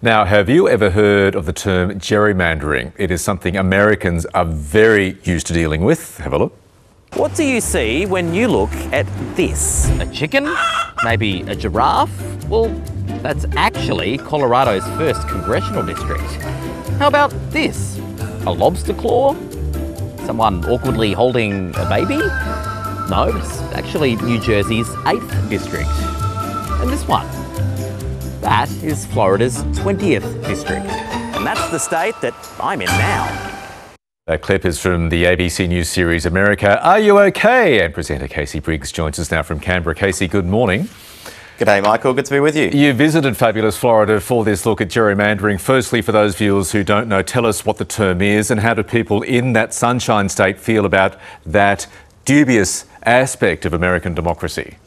Now, have you ever heard of the term gerrymandering? It is something Americans are very used to dealing with. Have a look. What do you see when you look at this? A chicken? Maybe a giraffe? Well, that's actually Colorado's first congressional district. How about this? A lobster claw? Someone awkwardly holding a baby? No, it's actually New Jersey's 8th district. And this one? That is Florida's 20th district. And that's the state that I'm in now. That clip is from the ABC News series America, Are You OK? And presenter Casey Briggs joins us now from Canberra. Casey, good morning. G'day, Michael. Good to be with you. You visited fabulous Florida for this look at gerrymandering. Firstly, for those viewers who don't know, tell us what the term is and how do people in that sunshine state feel about that dubious aspect of American democracy?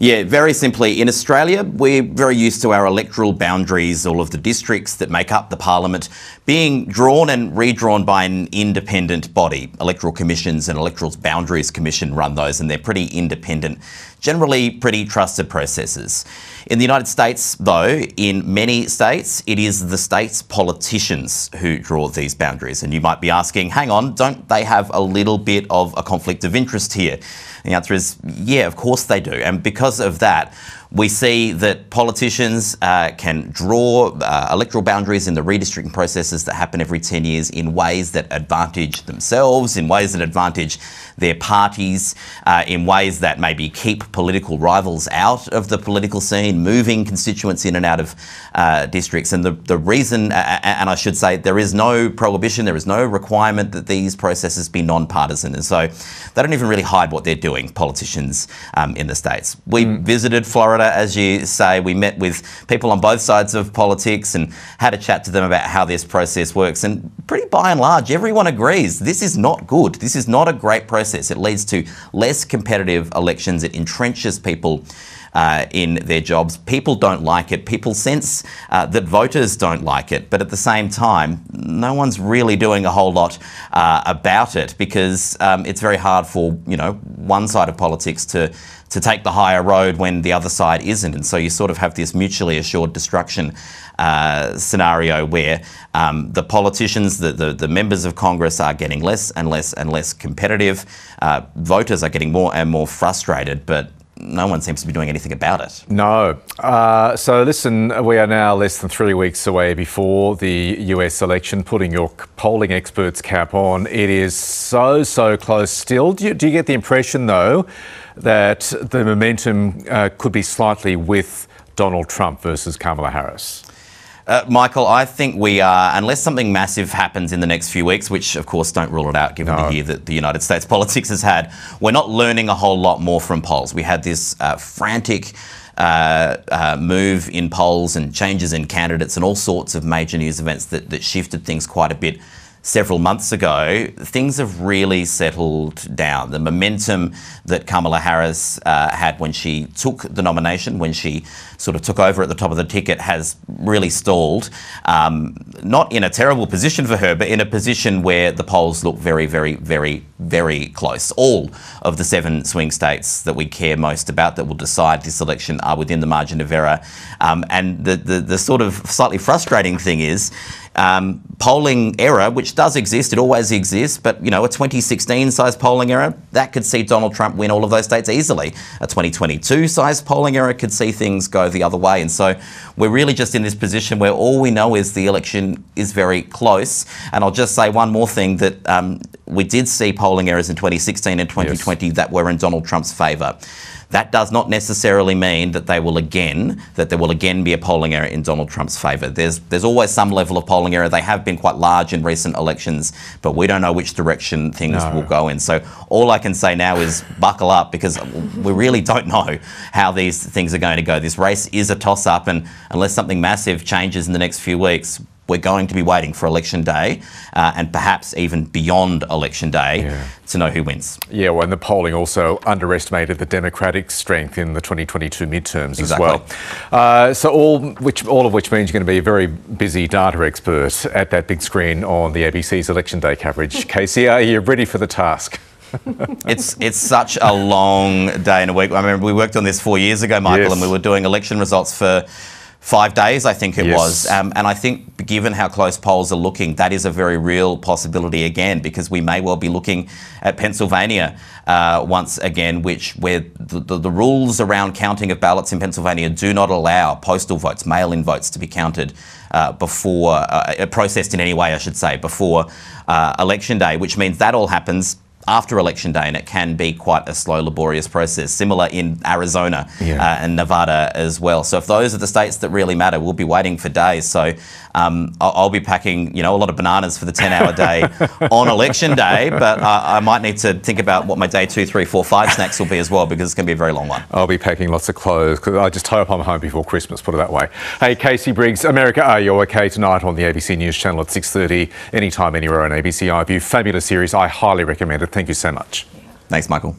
Yeah, very simply, in Australia, we're very used to our electoral boundaries, all of the districts that make up the parliament, being drawn and redrawn by an independent body. Electoral commissions and Electoral Boundaries Commission run those, and they're pretty independent, generally pretty trusted processes. In the United States, though, in many states, it is the state's politicians who draw these boundaries. And you might be asking, hang on, don't they have a little bit of a conflict of interest here? The answer is, yeah, of course they do. And because of that, we see that politicians can draw electoral boundaries in the redistricting processes that happen every 10 years in ways that advantage themselves, in ways that advantage their parties, in ways that maybe keep political rivals out of the political scene, moving constituents in and out of districts. And the reason, and I should say, there is no prohibition, there is no requirement that these processes be non-partisan. And so they don't even really hide what they're doing, politicians in the states. We visited Florida, as you say. We met with people on both sides of politics and had a chat to them about how this process works. And pretty by and large, everyone agrees this is not good. This is not a great process. It leads to less competitive elections. It entrenches people in their jobs. People don't like it. People sense that voters don't like it. But at the same time, no one's really doing a whole lot about it because it's very hard for, one side of politics to take the higher road when the other side isn't. And so you sort of have this mutually assured destruction scenario where the politicians, the members of Congress are getting less and less and less competitive. Voters are getting more and more frustrated, but no one seems to be doing anything about it. No. So listen, we are now less than 3 weeks away before the US election, putting your polling experts cap on. It is so close still. Do you get the impression, though, that the momentum could be slightly with Donald Trump versus Kamala Harris? Michael, I think we are, unless something massive happens in the next few weeks, which of course don't rule it out given the year that the United States politics has had, we're not learning a whole lot more from polls. We had this frantic move in polls and changes in candidates and all sorts of major news events that shifted things quite a bit several months ago. Things have really settled down. The momentum that Kamala Harris had when she took the nomination, when she sort of took over at the top of the ticket, has really stalled. Not in a terrible position for her, but in a position where the polls look very, very, very, very close. All of the 7 swing states that we care most about that will decide this election are within the margin of error. And the sort of slightly frustrating thing is, polling error, which does exist, it always exists, but a 2016 size polling error, that could see Donald Trump win all of those states easily. A 2022 size polling error could see things go the other way. And so we're really just in this position where all we know is the election is very close. And I'll just say one more thing, that we did see polling errors in 2016 and 2020 that were in Donald Trump's favour. That does not necessarily mean that there will again be a polling error in Donald Trump's favour. There's always some level of polling error. They have been quite large in recent elections, but we don't know which direction things will go in. So all I can say now is buckle up, because we really don't know how these things are going to go. This race is a toss-up, and unless something massive changes in the next few weeks, we're going to be waiting for Election Day and perhaps even beyond Election Day to know who wins. Yeah, well, and the polling also underestimated the Democratic strength in the 2022 midterms as well. So all of which means you're going to be a very busy data expert at that big screen on the ABC's Election Day coverage. Casey, are you ready for the task? It's such a long day and a week. I remember we worked on this 4 years ago, Michael, and we were doing election results for 5 days, I think it Yes. was. And I think given how close polls are looking, that is a very real possibility again, because we may well be looking at Pennsylvania once again, where the rules around counting of ballots in Pennsylvania do not allow postal votes, mail-in votes, to be counted before, processed in any way, I should say, before Election Day, which means that all happens after Election Day, and it can be quite a slow, laborious process, similar in Arizona and Nevada as well. So if those are the states that really matter, we'll be waiting for days. So I'll be packing, a lot of bananas for the 10-hour day on Election Day, but I might need to think about what my day 2, 3, 4, 5 snacks will be as well, because it's going to be a very long one. I'll be packing lots of clothes, because I just hope I'm home before Christmas, put it that way. Hey, Casey Briggs, America, Are You OK? Tonight on the ABC News Channel at 6:30, anytime, anywhere on ABC iView. Fabulous series. I highly recommend it. Thank you so much. Thanks, Michael.